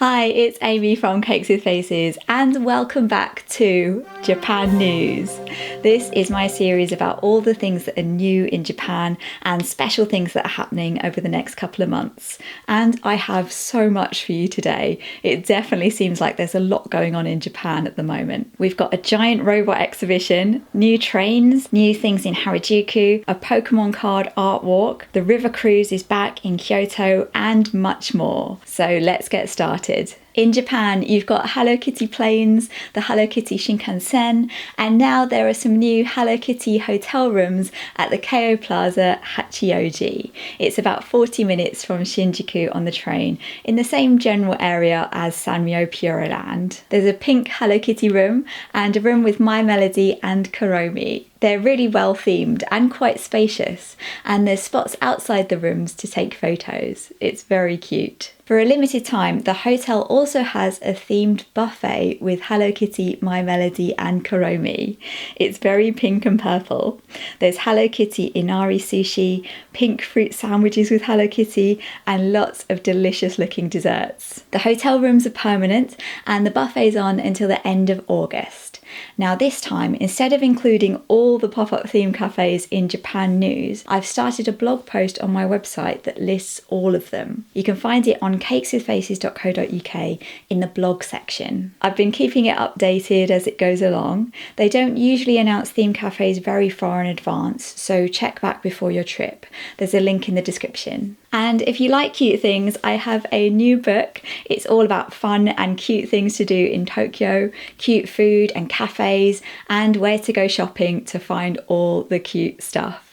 Hi, it's Amy from Cakes with Faces and welcome back to Japan News. This is my series about all the things that are new in Japan and special things that are happening over the next couple of months. And I have so much for you today. It definitely seems like there's a lot going on in Japan at the moment. We've got a giant robot exhibition, new trains, new things in Harajuku, a Pokemon card art walk, the river cruise is back in Kyoto and much more. So let's get started. In Japan, you've got Hello Kitty planes, the Hello Kitty Shinkansen, and now there are some new Hello Kitty hotel rooms at the Keio Plaza Hachioji. It's about 40 minutes from Shinjuku on the train, in the same general area as Sanrio Puroland. There's a pink Hello Kitty room and a room with My Melody and Kuromi. They're really well themed and quite spacious, and there's spots outside the rooms to take photos. It's very cute. For a limited time, the hotel also has a themed buffet with Hello Kitty, My Melody and Kuromi. It's very pink and purple. There's Hello Kitty inari sushi, pink fruit sandwiches with Hello Kitty, and lots of delicious looking desserts. The hotel rooms are permanent and the buffet's on until the end of August. Now this time, instead of including all the pop-up theme cafes in Japan News, I've started a blog post on my website that lists all of them. You can find it on cakeswithfaces.co.uk in the blog section. I've been keeping it updated as it goes along. They don't usually announce theme cafes very far in advance, so check back before your trip. There's a link in the description. And if you like cute things, I have a new book. It's all about fun and cute things to do in Tokyo, cute food and cafes, and where to go shopping to find all the cute stuff.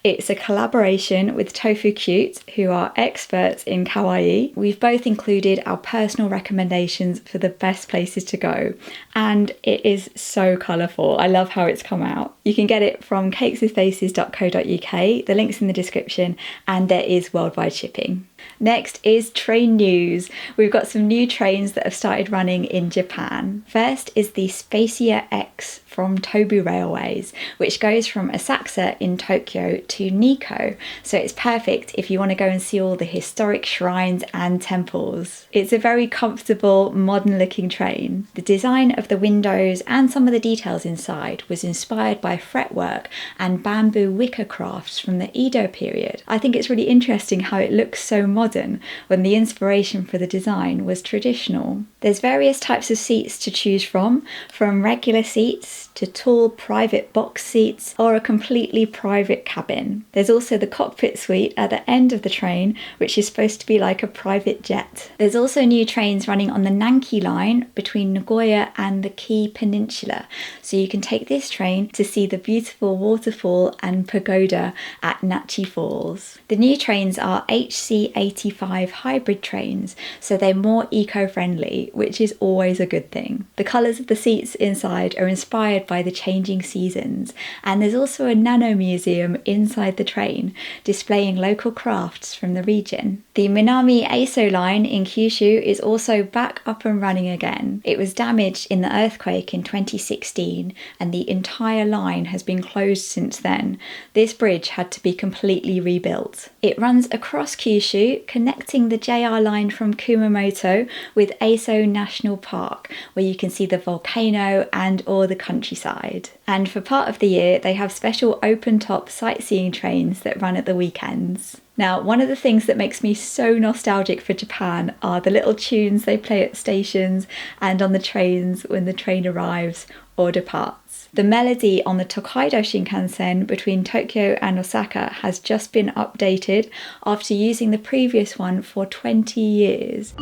It's a collaboration with Tofu Cute, who are experts in kawaii. We've both included our personal recommendations for the best places to go, and it is so colourful. I love how it's come out. You can get it from cakeswithfaces.co.uk, the link's in the description, and there is worldwide shipping. Next is train news. We've got some new trains that have started running in Japan. First is the Spacia X from Tobu Railways, which goes from Asakusa in Tokyo to Nikko, so it's perfect if you want to go and see all the historic shrines and temples. It's a very comfortable, modern looking train. The design of the windows and some of the details inside was inspired by fretwork and bamboo wicker crafts from the Edo period. I think it's really interesting how it looks so modern when the inspiration for the design was traditional. There's various types of seats to choose from regular seats to tall private box seats or a completely private cabin. There's also the cockpit suite at the end of the train, which is supposed to be like a private jet. There's also new trains running on the Nanki line between Nagoya and the Kii Peninsula, so you can take this train to see the beautiful waterfall and pagoda at Nachi Falls. The new trains are HC85 hybrid trains, so they're more eco-friendly, which is always a good thing. The colours of the seats inside are inspired by the changing seasons, and there's also a nano museum inside the train displaying local crafts from the region. The Minami Eiso line in Kyushu is also back up and running again. It was damaged in the earthquake in 2016 and the entire line has been closed since then. This bridge had to be completely rebuilt. It runs across Kyushu, connecting the JR line from Kumamoto with Eiso National Park, where you can see the volcano and all the countryside. And for part of the year, they have special open-top sightseeing trains that run at the weekends. Now, one of the things that makes me so nostalgic for Japan are the little tunes they play at stations and on the trains when the train arrives or departs. The melody on the Tokaido Shinkansen between Tokyo and Osaka has just been updated after using the previous one for 20 years.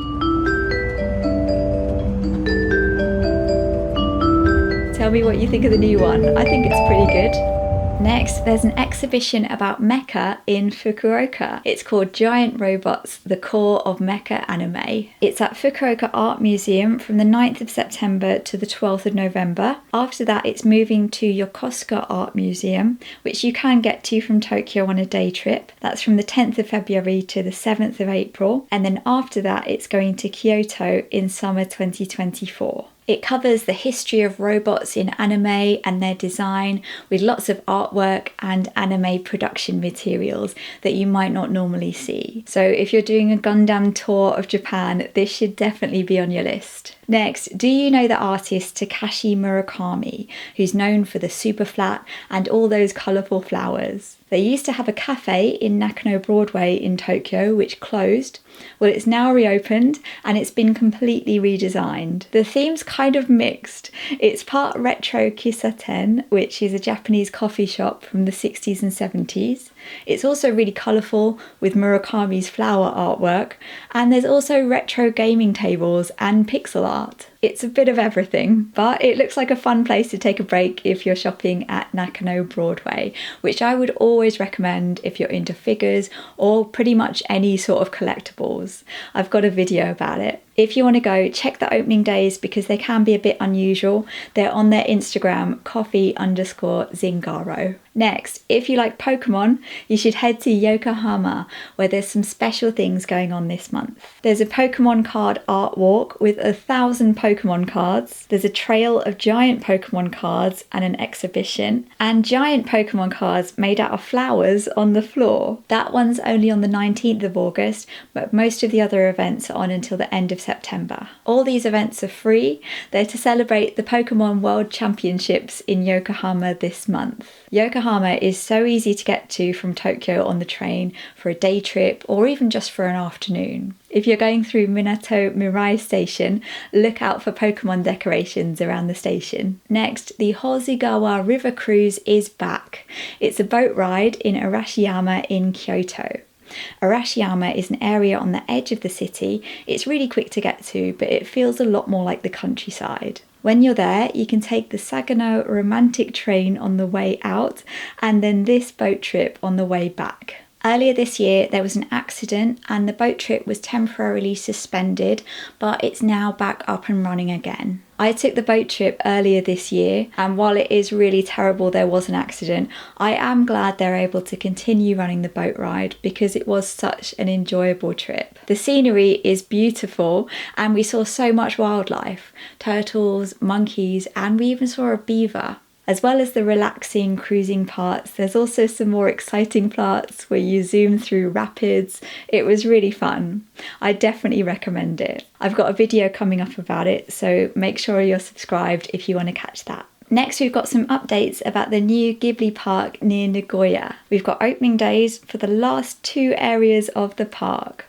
Tell me what you think of the new one. I think it's pretty good. Next, there's an exhibition about mecha in Fukuoka. It's called Giant Robots, the Core of Mecha Anime. It's at Fukuoka Art Museum from the 9th of September to the 12th of November. After that, it's moving to Yokosuka Art Museum, which you can get to from Tokyo on a day trip. That's from the 10th of February to the 7th of April. And then after that, it's going to Kyoto in summer 2024. It covers the history of robots in anime and their design, with lots of artwork and anime production materials that you might not normally see. So if you're doing a Gundam tour of Japan, this should definitely be on your list. Next, do you know the artist Takashi Murakami, who's known for the super flat and all those colourful flowers? They used to have a cafe in Nakano Broadway in Tokyo, which closed. Well, it's now reopened and it's been completely redesigned. The theme's kind of mixed. It's part retro kisaten, which is a Japanese coffee shop from the 60s and 70s. It's also really colourful with Murakami's flower artwork, and there's also retro gaming tables and pixel art. It's a bit of everything, but it looks like a fun place to take a break if you're shopping at Nakano Broadway, which I would always recommend if you're into figures or pretty much any sort of collectibles. I've got a video about it. If you want to go, check the opening days because they can be a bit unusual. They're on their Instagram, coffee_Zingaro. Next, if you like Pokemon, you should head to Yokohama, where there's some special things going on this month. There's a Pokemon card art walk with 1,000 Pokemon cards. There's a trail of giant Pokemon cards and an exhibition, and giant Pokemon cards made out of flowers on the floor. That one's only on the 19th of August, but most of the other events are on until the end of September. All these events are free. They're to celebrate the Pokemon World Championships in Yokohama this month. Yokohama is so easy to get to from Tokyo on the train for a day trip or even just for an afternoon. If you're going through Minato Mirai Station, look out for Pokemon decorations around the station. Next, the Hozugawa River Cruise is back. It's a boat ride in Arashiyama in Kyoto. Arashiyama is an area on the edge of the city. It's really quick to get to, but it feels a lot more like the countryside. When you're there, you can take the Sagano romantic train on the way out and then this boat trip on the way back. Earlier this year, there was an accident and the boat trip was temporarily suspended, but it's now back up and running again. I took the boat trip earlier this year, and while it is really terrible there was an accident, I am glad they're able to continue running the boat ride because it was such an enjoyable trip. The scenery is beautiful and we saw so much wildlife, turtles, monkeys, and we even saw a beaver. As well as the relaxing cruising parts, there's also some more exciting parts where you zoom through rapids. It was really fun. I definitely recommend it. I've got a video coming up about it, so make sure you're subscribed if you want to catch that. Next, we've got some updates about the new Ghibli Park near Nagoya. We've got opening days for the last 2 areas of the park.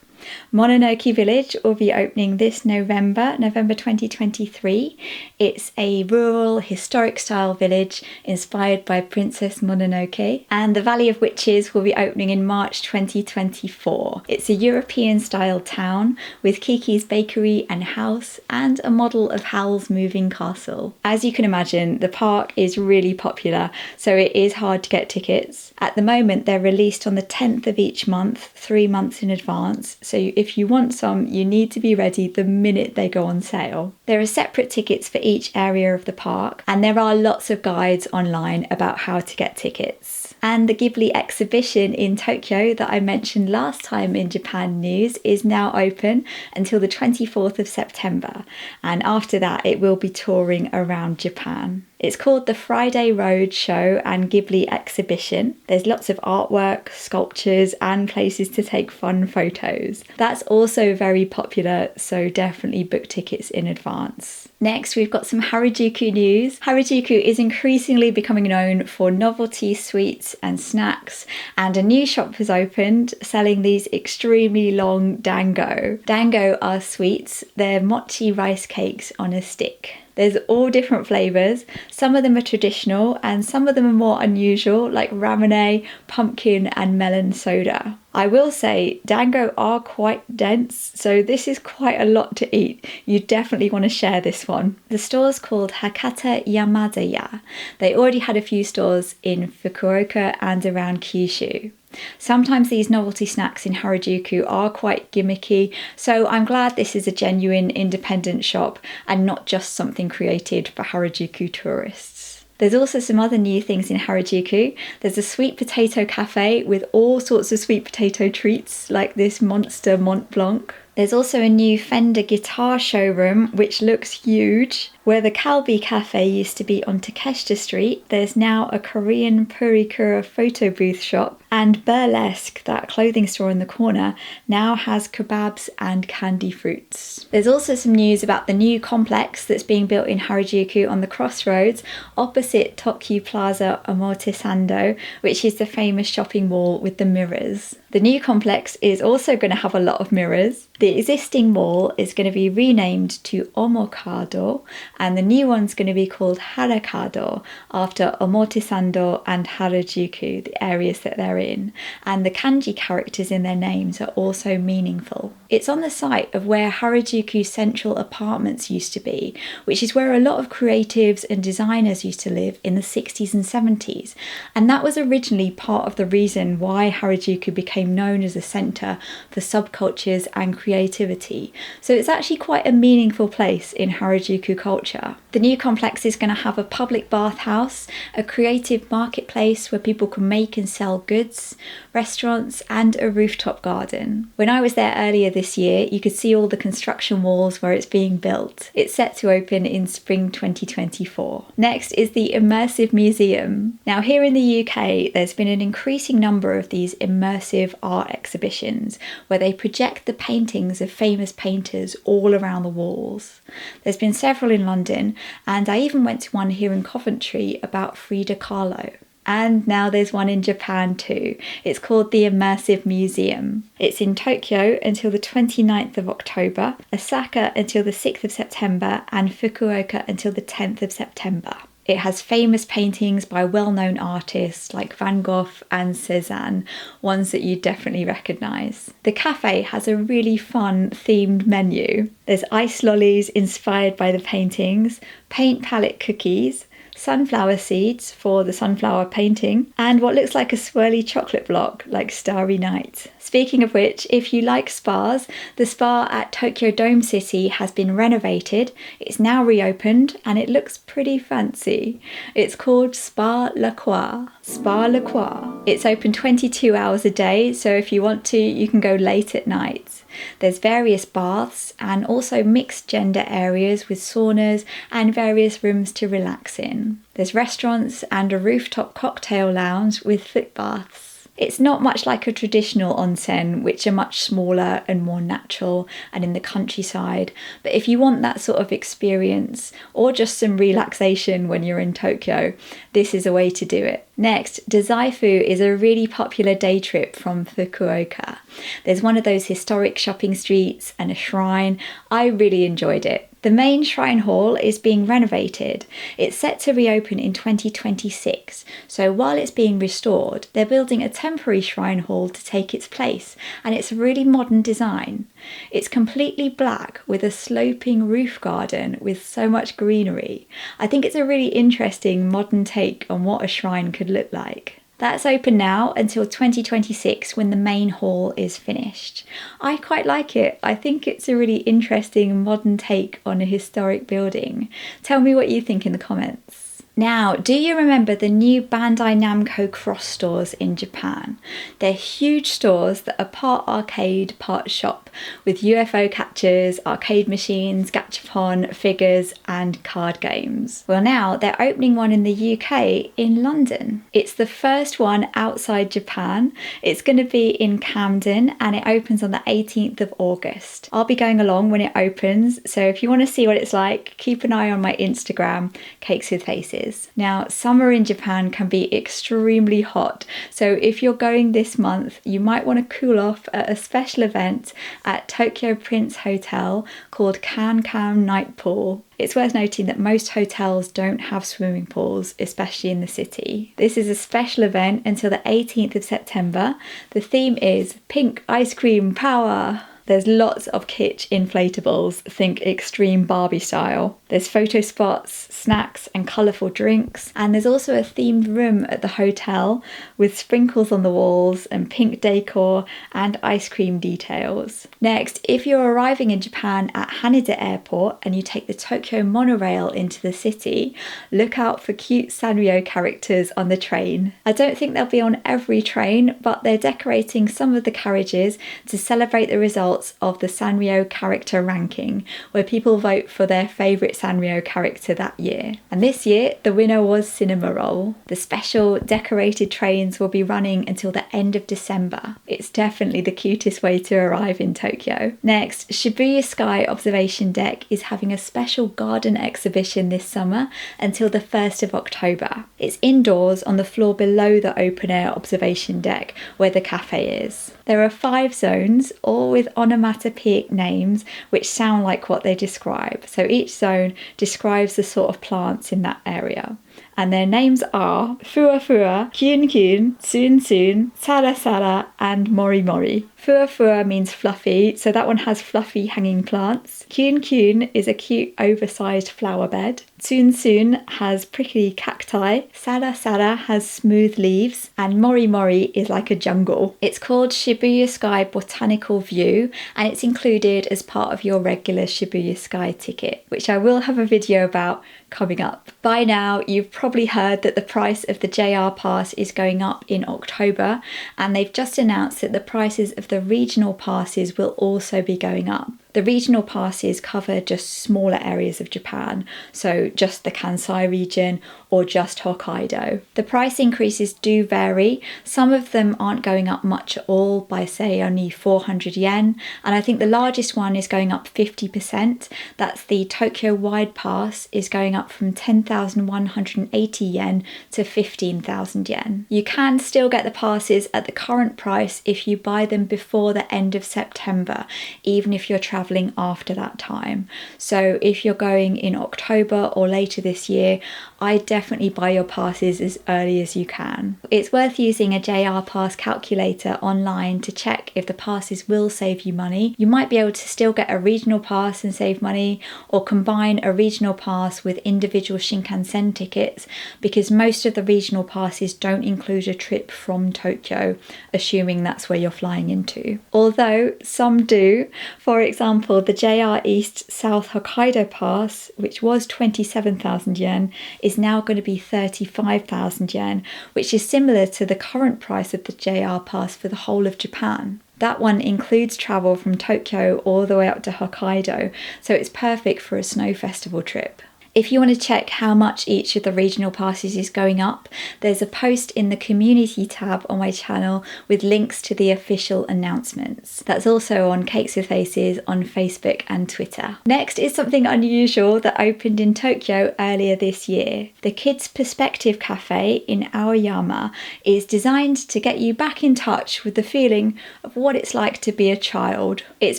Mononoke Village will be opening this November 2023. It's a rural, historic style village inspired by Princess Mononoke, and the Valley of Witches will be opening in March 2024. It's a European style town with Kiki's bakery and house and a model of Howl's moving castle. As you can imagine, the park is really popular, so it is hard to get tickets. At the moment, they're released on the 10th of each month, 3 months in advance. So if you want some, you need to be ready the minute they go on sale. There are separate tickets for each area of the park, and there are lots of guides online about how to get tickets. And the Ghibli exhibition in Tokyo that I mentioned last time in Japan News is now open until the 24th of September. And after that, it will be touring around Japan. It's called the Friday Road Show and Ghibli Exhibition. There's lots of artwork, sculptures, and places to take fun photos. That's also very popular, so definitely book tickets in advance. Next, we've got some Harajuku news. Harajuku is increasingly becoming known for novelty sweets and snacks, and a new shop has opened selling these extremely long dango. Dango are sweets. They're mochi rice cakes on a stick. There's all different flavours. Some of them are traditional and some of them are more unusual, like ramune, pumpkin and melon soda. I will say dango are quite dense, so this is quite a lot to eat. You definitely want to share this one. The store's called Hakata Yamadaya. They already had a few stores in Fukuoka and around Kyushu. Sometimes these novelty snacks in Harajuku are quite gimmicky, so I'm glad this is a genuine independent shop and not just something created for Harajuku tourists. There's also some other new things in Harajuku. There's a sweet potato cafe with all sorts of sweet potato treats like this monster Mont Blanc. There's also a new Fender guitar showroom which looks huge. Where the Kalbi Cafe used to be on Takeshita Street, there's now a Korean Purikura photo booth shop, and Burlesque, that clothing store in the corner, now has kebabs and candy fruits. There's also some news about the new complex that's being built in Harajuku on the crossroads opposite Tokyu Plaza Omotesando, which is the famous shopping mall with the mirrors. The new complex is also going to have a lot of mirrors. The existing mall is going to be renamed to Omokado, and the new one's going to be called Harakado after Omotesando and Harajuku, the areas that they're in. And the kanji characters in their names are also meaningful. It's on the site of where Harajuku Central Apartments used to be, which is where a lot of creatives and designers used to live in the 60s and 70s. And that was originally part of the reason why Harajuku became known as a centre for subcultures and creativity. So it's actually quite a meaningful place in Harajuku culture. The new complex is going to have a public bathhouse, a creative marketplace where people can make and sell goods, restaurants, and a rooftop garden. When I was there earlier this year, you could see all the construction walls where it's being built. It's set to open in spring 2024. Next is the Immersive Museum. Now here in the UK, there's been an increasing number of these immersive art exhibitions where they project the paintings of famous painters all around the walls. There's been several in London, and I even went to one here in Coventry about Frida Kahlo. And now there's one in Japan too. It's called the Immersive Museum. It's in Tokyo until the 29th of October, Osaka until the 6th of September, and Fukuoka until the 10th of September. It has famous paintings by well-known artists like Van Gogh and Cézanne, ones that you definitely recognise. The cafe has a really fun themed menu. There's ice lollies inspired by the paintings, paint palette cookies, sunflower seeds for the sunflower painting, and what looks like a swirly chocolate block like Starry Night. Speaking of which, if you like spas, the spa at Tokyo Dome City has been renovated. It's now reopened and it looks pretty fancy. It's called Spa LaQua. Spa LaQua. It's open 22 hours a day, so if you want to, you can go late at night. There's various baths and also mixed gender areas with saunas and various rooms to relax in. There's restaurants and a rooftop cocktail lounge with foot baths. It's not much like a traditional onsen, which are much smaller and more natural and in the countryside. But if you want that sort of experience or just some relaxation when you're in Tokyo, this is a way to do it. Next, Dazaifu is a really popular day trip from Fukuoka. There's one of those historic shopping streets and a shrine. I really enjoyed it. The main shrine hall is being renovated. It's set to reopen in 2026, so while it's being restored, they're building a temporary shrine hall to take its place, and it's a really modern design. It's completely black with a sloping roof garden with so much greenery. I think it's a really interesting modern take on what a shrine could look like. That's open now until 2026 when the main hall is finished. I quite like it. I think it's a really interesting modern take on a historic building. Tell me what you think in the comments. Now, do you remember the new Bandai Namco cross stores in Japan? They're huge stores that are part arcade, part shop, with UFO catchers, arcade machines, gachapon, figures, and card games. Well, now they're opening one in the UK in London. It's the first one outside Japan. It's going to be in Camden and it opens on the 18th of August. I'll be going along when it opens, so if you want to see what it's like, keep an eye on my Instagram, Cakes with Faces. Now, summer in Japan can be extremely hot, so if you're going this month, you might want to cool off at a special event at Tokyo Prince Hotel called CanCam Night Pool. It's worth noting that most hotels don't have swimming pools, especially in the city. This is a special event until the 18th of September. The theme is Pink Ice Cream Power. There's lots of kitsch inflatables, think extreme Barbie style. There's photo spots, snacks and colourful drinks. And there's also a themed room at the hotel with sprinkles on the walls and pink decor and ice cream details. Next, if you're arriving in Japan at Haneda Airport and you take the Tokyo Monorail into the city, look out for cute Sanrio characters on the train. I don't think they'll be on every train, but they're decorating some of the carriages to celebrate the results results of the Sanrio character ranking, where people vote for their favourite Sanrio character that year. And this year, the winner was Cinema Roll. The special decorated trains will be running until the end of December. It's definitely the cutest way to arrive in Tokyo. Next, Shibuya Sky Observation Deck is having a special garden exhibition this summer until the 1st of October. It's indoors on the floor below the open-air observation deck where the cafe is. There are 5 zones, all with onomatopoeic names which sound like what they describe. So each zone describes the sort of plants in that area. And their names are Fua Fua, Kyun Kyun, Tsun Tsun, Sara Sara, and Mori Mori. Fua Fua means fluffy, so that one has fluffy hanging plants. Kyun Kyun is a cute oversized flower bed. Tsun Tsun has prickly cacti. Sara Sara has smooth leaves. And Mori Mori is like a jungle. It's called Shibuya Sky Botanical View, and it's included as part of your regular Shibuya Sky ticket, which I will have a video about coming up. By now, you've probably heard that the price of the JR pass is going up in October, and they've just announced that the prices of the regional passes will also be going up. The regional passes cover just smaller areas of Japan, so just the Kansai region or just Hokkaido. The price increases do vary. Some of them aren't going up much at all, by say only 400 yen, and I think the largest one is going up 50%. That's the Tokyo Wide Pass is going up from 10,180 yen to 15,000 yen. You can still get the passes at the current price if you buy them before the end of September, even if you're travelling after that time. So if you're going in October or later this year, I definitely buy your passes as early as you can. It's worth using a JR pass calculator online to check if the passes will save you money. You might be able to still get a regional pass and save money, or combine a regional pass with individual Shinkansen tickets, because most of the regional passes don't include a trip from Tokyo, assuming that's where you're flying into. Although some do. For example, the JR East South Hokkaido Pass, which was 27,000 yen, is now going to be 35,000 yen, which is similar to the current price of the JR Pass for the whole of Japan. That one includes travel from Tokyo all the way up to Hokkaido, so it's perfect for a snow festival trip. If you want to check how much each of the regional passes is going up, there's a post in the community tab on my channel with links to the official announcements. That's also on Cakes with Faces on Facebook and Twitter. Next is something unusual that opened in Tokyo earlier this year. The Kids Perspective Cafe in Aoyama is designed to get you back in touch with the feeling of what it's like to be a child. It's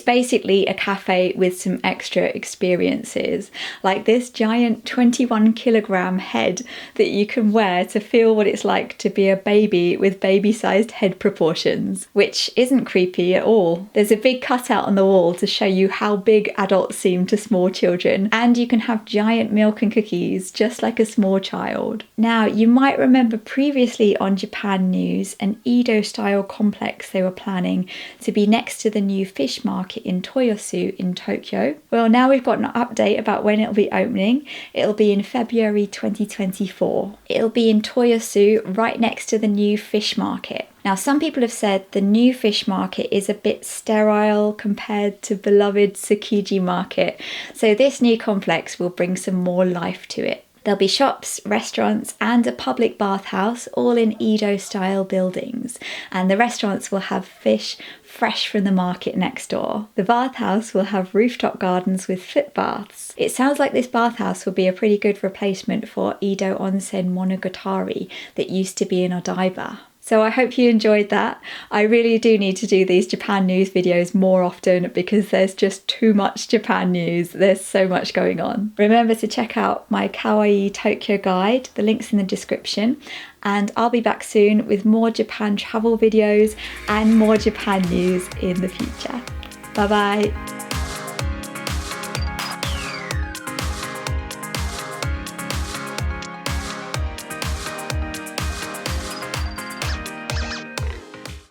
basically a cafe with some extra experiences, like this giant 21 kilogram head that you can wear to feel what it's like to be a baby with baby-sized head proportions, which isn't creepy at all. There's a big cutout on the wall to show you how big adults seem to small children, and you can have giant milk and cookies just like a small child. Now, you might remember previously on Japan News an Edo-style complex they were planning to be next to the new fish market in Toyosu in Tokyo. Well, now we've got an update about when it'll be opening. It'll be in February 2024. It'll be in Toyosu, right next to the new fish market. Now, some people have said the new fish market is a bit sterile compared to beloved Tsukiji market, so this new complex will bring some more life to it. There'll be shops, restaurants, and a public bathhouse, all in Edo-style buildings. And the restaurants will have fish fresh from the market next door. The bathhouse will have rooftop gardens with foot baths. It sounds like this bathhouse will be a pretty good replacement for Edo Onsen Monogatari that used to be in Odaiba. So I hope you enjoyed that. I really do need to do these Japan news videos more often because there's just too much Japan news. There's so much going on. Remember to check out my Kawaii Tokyo guide, the link's in the description, and I'll be back soon with more Japan travel videos and more Japan news in the future. Bye bye.